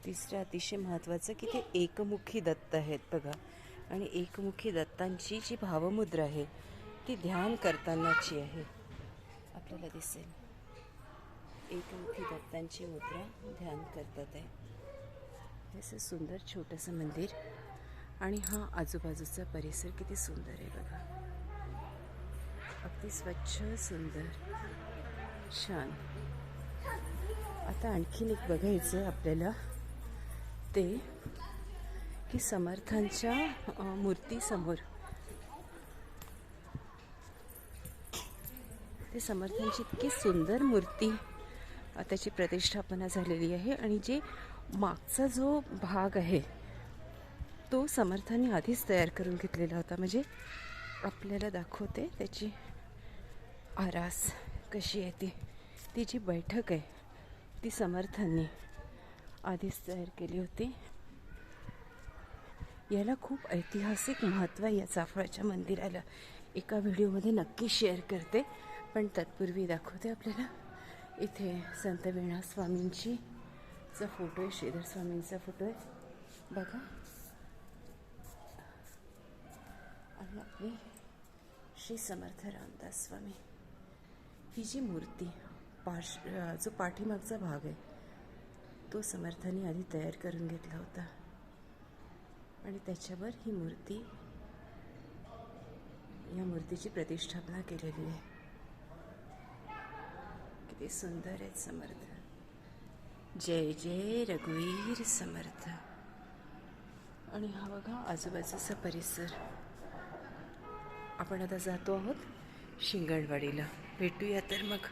तिसरं अतिशय महत्त्वाचं की ते एकमुखी दत्त आहेत बघा. आणि एकमुखी दत्तांची जी भावमुद्रा आहे ती ध्यान करतानाची आहे. आपल्याला दिसेल एकमुखी दत्तांची मुद्रा ध्यान करतात आहे. हे असं सुंदर छोटंसं मंदिर आणि हा आजूबाजूचा परिसर किती सुंदर आहे बघा. अगदी स्वच्छ, सुंदर, छान. आता आणखीन एक बघायचं आपल्याला ते की समर्थांच्या मूर्तीसमोर ते समर्थांची इतकी सुंदर मूर्ती त्याची प्रतिष्ठापना झालेली आहे. आणि जे मागचा जो भाग आहे तो समर्थांनी आधीच तयार करून घेतलेला होता. म्हणजे आपल्याला दाखवते त्याची आरास कशी आहे. ती जी बैठक आहे ती समर्थांनी आधीच तयार केली होती. याला खूप ऐतिहासिक महत्त्व आहे या चाफळाच्या मंदिराला. एका व्हिडिओमध्ये नक्की शेअर करते, पण तत्पूर्वी दाखवते आपल्याला. इथे संत वीणा स्वामींचा फोटो आहे, श्रीधर स्वामींचा फोटो आहे बघा. आणि आपले श्री समर्थ रामदास स्वामी. ही जी मूर्ती जो पाठीमागचा भाग आहे तो समर्थांनी आधी तयार करून घेतला होता आणि त्याच्यावर ही मूर्ती, या मूर्तीची प्रतिष्ठापना केलेली आहे. किती सुंदर आहेत समर्थ. जय जय रघुवीर समर्थ. आणि हा बघा आजूबाजूचा परिसर. आपण आता जातो आहोत शिंगणवाडीला. भेटूया तर मग.